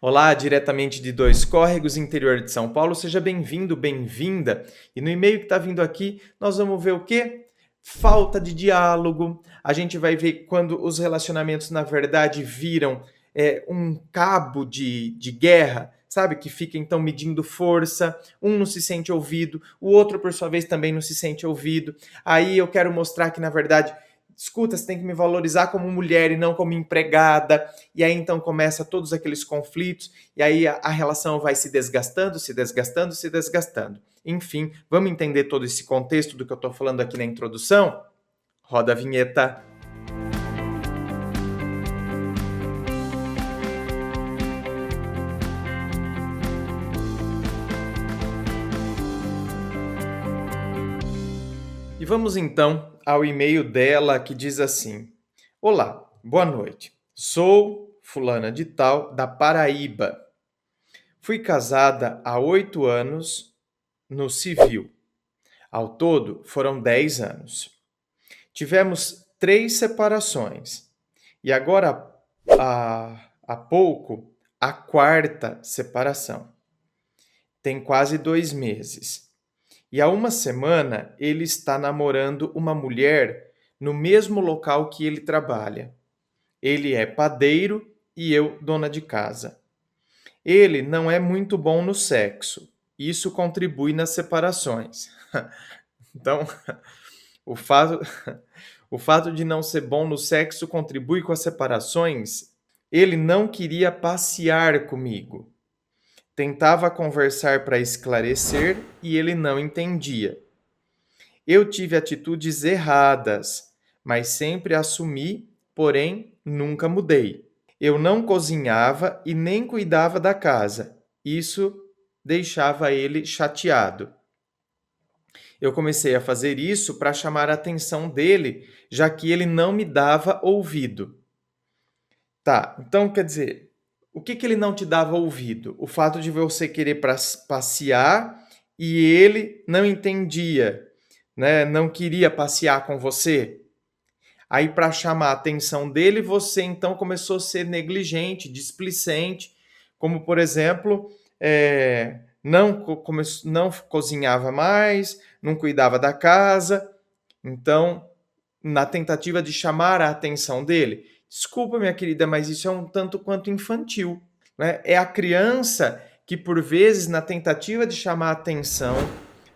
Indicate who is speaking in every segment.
Speaker 1: Olá, diretamente de Dois Córregos, interior de São Paulo. Seja bem-vindo, bem-vinda. E no e-mail que está vindo aqui, nós vamos ver o quê? Falta de diálogo. A gente vai ver quando os relacionamentos, na verdade, viram um cabo de guerra, sabe? Que fica então medindo força. Um não se sente ouvido, o outro, por sua vez, também não se sente ouvido. Aí eu quero mostrar que, na verdade, escuta, você tem que me valorizar como mulher e não como empregada. E aí então começa todos aqueles conflitos, e aí a relação vai se desgastando, se desgastando, se desgastando. Enfim, vamos entender todo esse contexto do que eu estou falando aqui na introdução? Roda a vinheta. E vamos então ao e-mail dela que diz assim: Olá, boa noite. Sou fulana de tal da Paraíba. Fui casada há 8 anos no civil. Ao todo, foram 10 anos. Tivemos 3 separações. E agora, há pouco, a quarta separação. Tem quase 2 meses. E há uma semana, ele está namorando uma mulher no mesmo local que ele trabalha. Ele é padeiro e eu dona de casa. Ele não é muito bom no sexo. Isso contribui nas separações. Então, o fato, o fato de não ser bom no sexo contribui com as separações. Ele não queria passear comigo. Tentava conversar para esclarecer e ele não entendia. Eu tive atitudes erradas, mas sempre assumi, porém nunca mudei. Eu não cozinhava e nem cuidava da casa. Isso deixava ele chateado. Eu comecei a fazer isso para chamar a atenção dele, já que ele não me dava ouvido. Tá, então quer dizer, o que ele não te dava ouvido? O fato de você querer passear e ele não entendia, né? Não queria passear com você. Aí, para chamar a atenção dele, você então começou a ser negligente, displicente, como por exemplo, não cozinhava mais, não cuidava da casa. Então, na tentativa de chamar a atenção dele, desculpa, minha querida, mas isso é um tanto quanto infantil, né? É a criança que, por vezes, na tentativa de chamar a atenção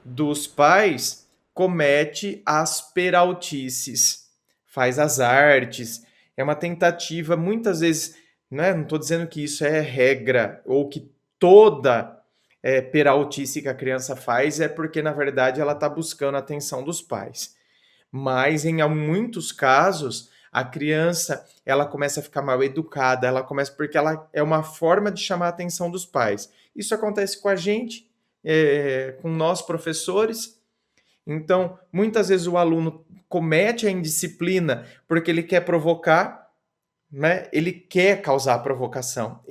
Speaker 1: dos pais, comete as peraltices, faz as artes. É uma tentativa, muitas vezes, né? Não estou dizendo que isso é regra ou que toda peraltice que a criança faz é porque, na verdade, ela está buscando a atenção dos pais. Mas em muitos casos a criança ela começa a ficar mal educada, ela começa porque ela é uma forma de chamar a atenção dos pais. Isso acontece com a gente, com nós professores. Então, muitas vezes o aluno comete a indisciplina porque ele quer provocar, né? Ele quer causar provocação.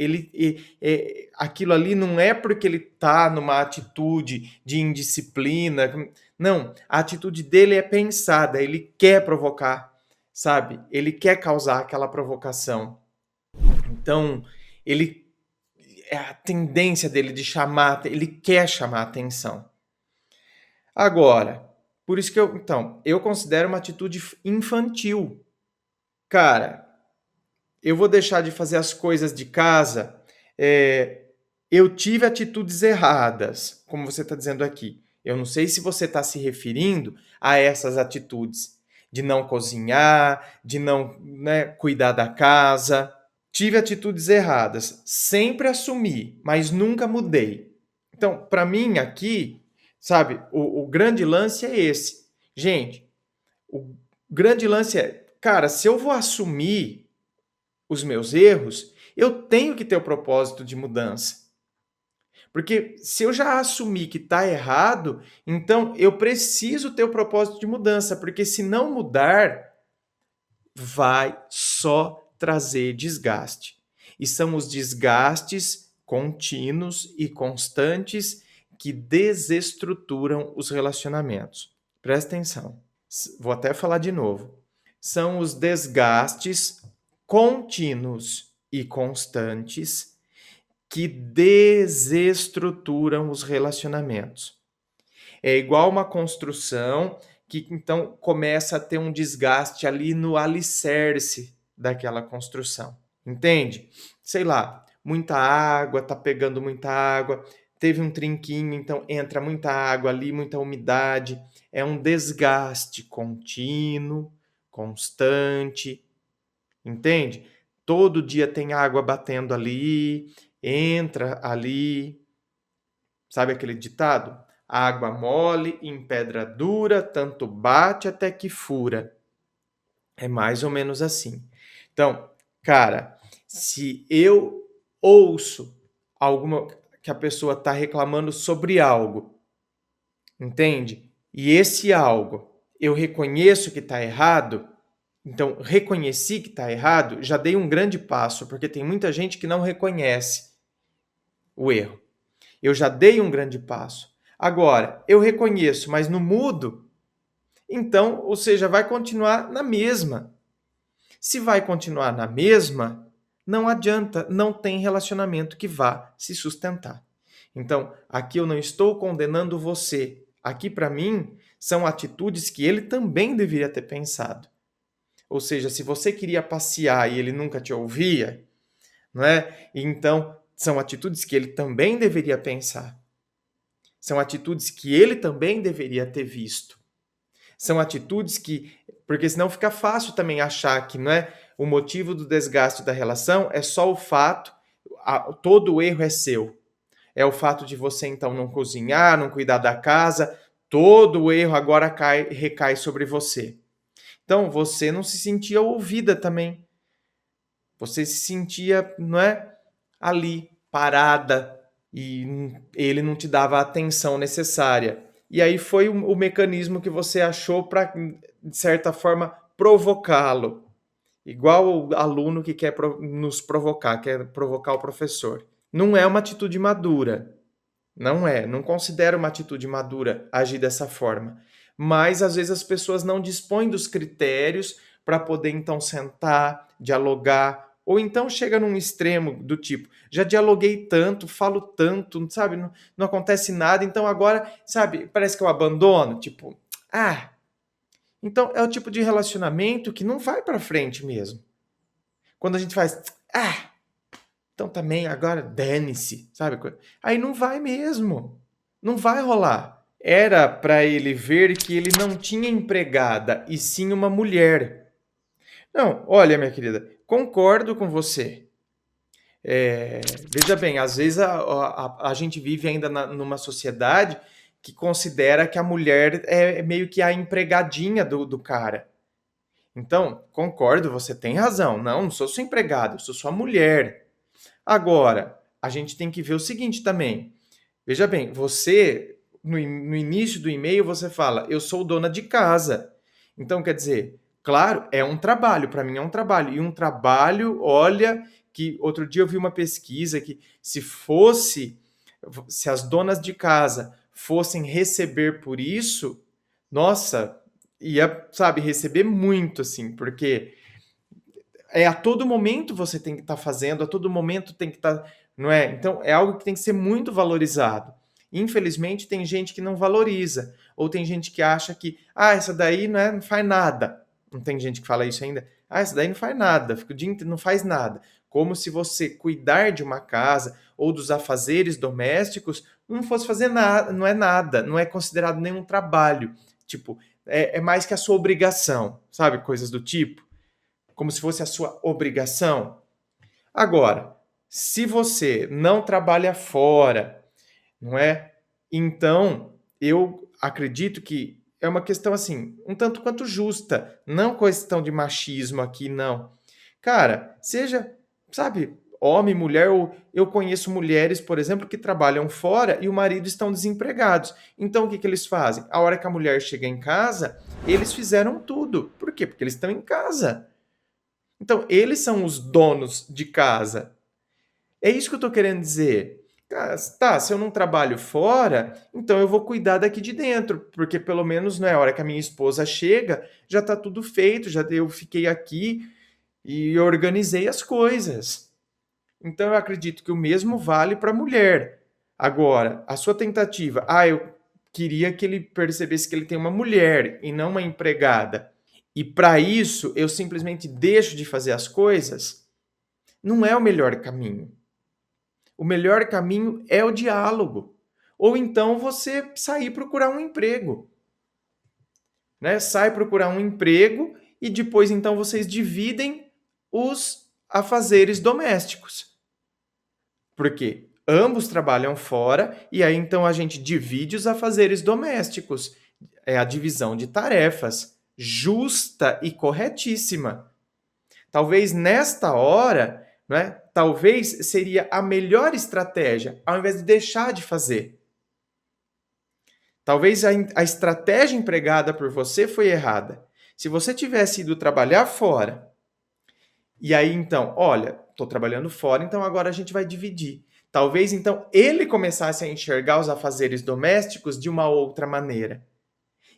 Speaker 1: Aquilo ali não é porque ele está numa atitude de indisciplina. Não, a atitude dele é pensada. Ele quer provocar, sabe? Ele quer causar aquela provocação. Então, ele é a tendência dele de chamar, ele quer chamar atenção. Agora, por isso que eu considero uma atitude infantil. Cara, eu vou deixar de fazer as coisas de casa, eu tive atitudes erradas, como você está dizendo aqui. Eu não sei se você está se referindo a essas atitudes de não cozinhar, de não, né, cuidar da casa. Tive atitudes erradas, sempre assumi, mas nunca mudei. Então, para mim aqui, sabe, o grande lance é esse. Gente, o grande lance é, cara, se eu vou assumir os meus erros, eu tenho que ter o propósito de mudança. Porque se eu já assumi que está errado, então eu preciso ter o propósito de mudança, porque se não mudar, vai só trazer desgaste. E são os desgastes contínuos e constantes que desestruturam os relacionamentos. Presta atenção. Vou até falar de novo. São os desgastes contínuos e constantes que desestruturam os relacionamentos. É igual uma construção que então começa a ter um desgaste ali no alicerce daquela construção, entende? Sei lá, muita água, tá pegando muita água, teve um trinquinho, então entra muita água ali, muita umidade, é um desgaste contínuo, constante, entende? Todo dia tem água batendo ali, entra ali, sabe aquele ditado? Água mole em pedra dura, tanto bate até que fura. É mais ou menos assim. Então, cara, se eu ouço alguma que a pessoa está reclamando sobre algo, entende? E esse algo eu reconheço que está errado, então reconheci que está errado, já dei um grande passo, porque tem muita gente que não reconhece o erro. Eu já dei um grande passo. Agora, eu reconheço, mas não mudo, então, ou seja, vai continuar na mesma. Se vai continuar na mesma, não adianta, não tem relacionamento que vá se sustentar. Então, aqui eu não estou condenando você. Aqui, para mim, são atitudes que ele também deveria ter pensado. Ou seja, se você queria passear e ele nunca te ouvia, não é? Então, são atitudes que ele também deveria pensar. São atitudes que ele também deveria ter visto. São atitudes que, porque senão fica fácil também achar que, não é, o motivo do desgaste da relação é só o fato, todo o erro é seu. É o fato de você então não cozinhar, não cuidar da casa, todo o erro agora recai sobre você. Então você não se sentia ouvida também. Você se sentia, não é, ali, parada, e ele não te dava a atenção necessária. E aí foi o mecanismo que você achou para, de certa forma, provocá-lo. Igual o aluno que quer nos provocar, quer provocar o professor. Não é uma atitude madura. Não é. Não considero uma atitude madura agir dessa forma. Mas, às vezes, as pessoas não dispõem dos critérios para poder, então, sentar, dialogar, ou então chega num extremo do tipo, já dialoguei tanto, falo tanto, sabe? Não, não acontece nada, então agora, sabe, parece que eu abandono, tipo, então é o tipo de relacionamento que não vai para frente mesmo. Quando a gente faz, então também agora dane-se, sabe? Aí não vai mesmo. Não vai rolar. Era para ele ver que ele não tinha empregada e sim uma mulher. Não, olha, minha querida, concordo com você. Veja bem, às vezes a gente vive ainda numa sociedade que considera que a mulher é meio que a empregadinha do cara. Então, concordo, você tem razão. Não sou sua empregada, eu sou sua mulher. Agora, a gente tem que ver o seguinte também. Veja bem, você, no início do e-mail, você fala, eu sou dona de casa. Então, quer dizer, claro, é um trabalho, para mim é um trabalho. E um trabalho, olha, que outro dia eu vi uma pesquisa que se as donas de casa fossem receber por isso, nossa, ia, sabe, receber muito, assim, porque a todo momento você tem que estar fazendo, a todo momento tem que estar, não é? Então é algo que tem que ser muito valorizado. Infelizmente tem gente que não valoriza, ou tem gente que acha que, essa daí não faz nada. Não tem gente que fala isso ainda? Essa daí não faz nada, fica o dia inteiro, não faz nada. Como se você cuidar de uma casa ou dos afazeres domésticos não fosse fazer nada, não é nada, não é considerado nenhum trabalho. Tipo, é mais que a sua obrigação, sabe? Coisas do tipo como se fosse a sua obrigação. Agora, se você não trabalha fora, não é? Então, eu acredito que é uma questão assim, um tanto quanto justa, não questão de machismo aqui, não. Cara, seja, sabe, homem, mulher, ou eu conheço mulheres, por exemplo, que trabalham fora e o marido estão desempregados. Então, o que eles fazem? A hora que a mulher chega em casa, eles fizeram tudo. Por quê? Porque eles estão em casa. Então, eles são os donos de casa. É isso que eu estou querendo dizer. Tá, se eu não trabalho fora, então eu vou cuidar daqui de dentro, porque pelo menos na hora que a minha esposa chega, já está tudo feito, já eu fiquei aqui e organizei as coisas. Então, eu acredito que o mesmo vale para a mulher. Agora, a sua tentativa, eu queria que ele percebesse que ele tem uma mulher e não uma empregada, e para isso eu simplesmente deixo de fazer as coisas, não é o melhor caminho. O melhor caminho é o diálogo. Ou então você sair procurar um emprego, né? Sai procurar um emprego e depois então vocês dividem os afazeres domésticos. Porque ambos trabalham fora e aí então a gente divide os afazeres domésticos. É a divisão de tarefas justa e corretíssima. Talvez nesta hora, né, talvez seria a melhor estratégia, ao invés de deixar de fazer. Talvez a estratégia empregada por você foi errada. Se você tivesse ido trabalhar fora, e aí então, olha, estou trabalhando fora, então agora a gente vai dividir. Talvez então ele começasse a enxergar os afazeres domésticos de uma outra maneira.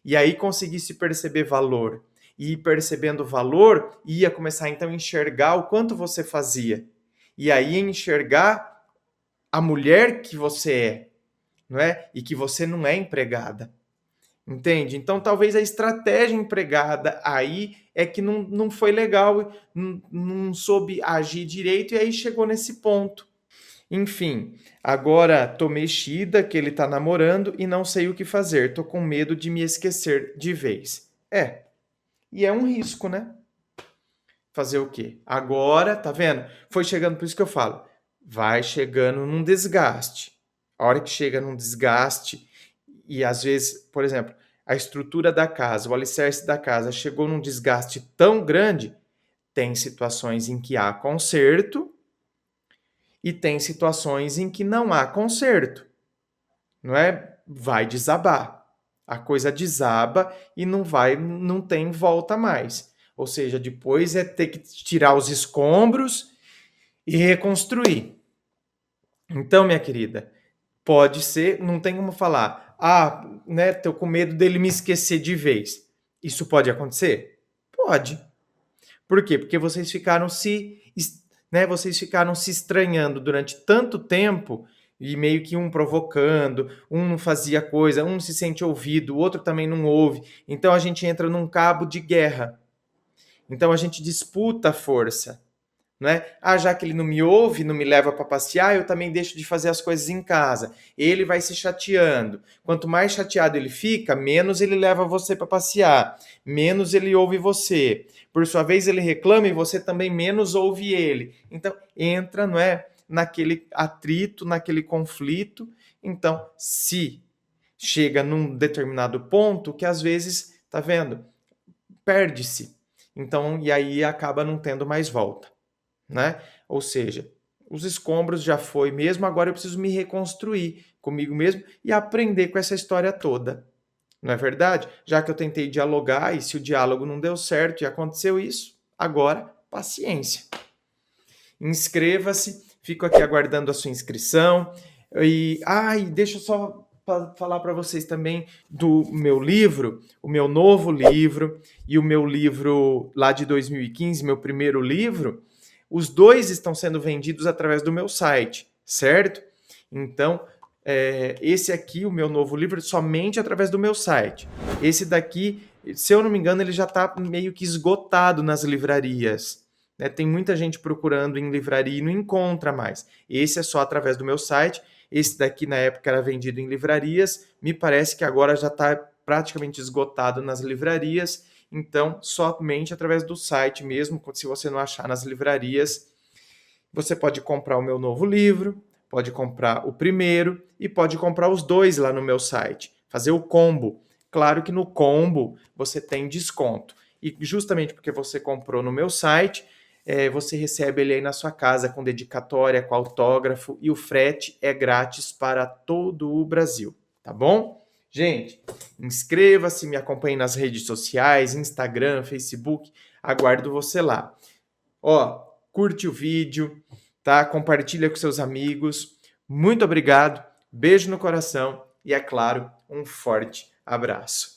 Speaker 1: E aí conseguisse perceber valor. E percebendo valor, ia começar então a enxergar o quanto você fazia. E aí enxergar a mulher que você é, não é? E que você não é empregada. Entende? Então talvez a estratégia empregada aí é que não foi legal, não soube agir direito e aí chegou nesse ponto. Enfim, agora tô mexida que ele tá namorando e não sei o que fazer. Tô com medo de me esquecer de vez. E é um risco, né? Fazer o quê? Agora, tá vendo? Foi chegando, por isso que eu falo, vai chegando num desgaste. A hora que chega num desgaste, e às vezes, por exemplo, a estrutura da casa, o alicerce da casa chegou num desgaste tão grande, tem situações em que há conserto e tem situações em que não há conserto. Não é? Vai desabar. A coisa desaba e não tem volta mais. Ou seja, depois é ter que tirar os escombros e reconstruir. Então, minha querida, pode ser, não tem como falar, né, tô com medo dele me esquecer de vez. Isso pode acontecer? Pode. Por quê? Porque vocês ficaram vocês ficaram se estranhando durante tanto tempo e meio que um provocando, um não fazia coisa, um se sente ouvido, o outro também não ouve. Então a gente entra num cabo de guerra. Então a gente disputa a força. Não é? Já que ele não me ouve, não me leva para passear, eu também deixo de fazer as coisas em casa. Ele vai se chateando. Quanto mais chateado ele fica, menos ele leva você para passear, menos ele ouve você. Por sua vez, ele reclama e você também menos ouve ele. Então, entra, não é, naquele atrito, naquele conflito. Então, se chega num determinado ponto que às vezes, tá vendo? Perde-se. Então, e aí acaba não tendo mais volta. Né? Ou seja, os escombros já foi mesmo, agora eu preciso me reconstruir comigo mesmo e aprender com essa história toda. Não é verdade? Já que eu tentei dialogar e se o diálogo não deu certo e aconteceu isso, agora paciência. Inscreva-se, fico aqui aguardando a sua inscrição. E deixa eu só falar para vocês também do meu livro, o meu novo livro e o meu livro lá de 2015, meu primeiro livro. Os dois estão sendo vendidos através do meu site, certo? Então, esse aqui, o meu novo livro, somente através do meu site. Esse daqui, se eu não me engano, ele já está meio que esgotado nas livrarias. Né? Tem muita gente procurando em livraria e não encontra mais. Esse é só através do meu site. Esse daqui, na época, era vendido em livrarias. Me parece que agora já está praticamente esgotado nas livrarias. Então, somente através do site mesmo, se você não achar nas livrarias, você pode comprar o meu novo livro, pode comprar o primeiro e pode comprar os dois lá no meu site, fazer o combo. Claro que no combo você tem desconto. E justamente porque você comprou no meu site, você recebe ele aí na sua casa com dedicatória, com autógrafo e o frete é grátis para todo o Brasil, tá bom? Gente, inscreva-se, me acompanhe nas redes sociais, Instagram, Facebook, aguardo você lá. Curte o vídeo, tá? Compartilha com seus amigos. Muito obrigado, beijo no coração e, é claro, um forte abraço.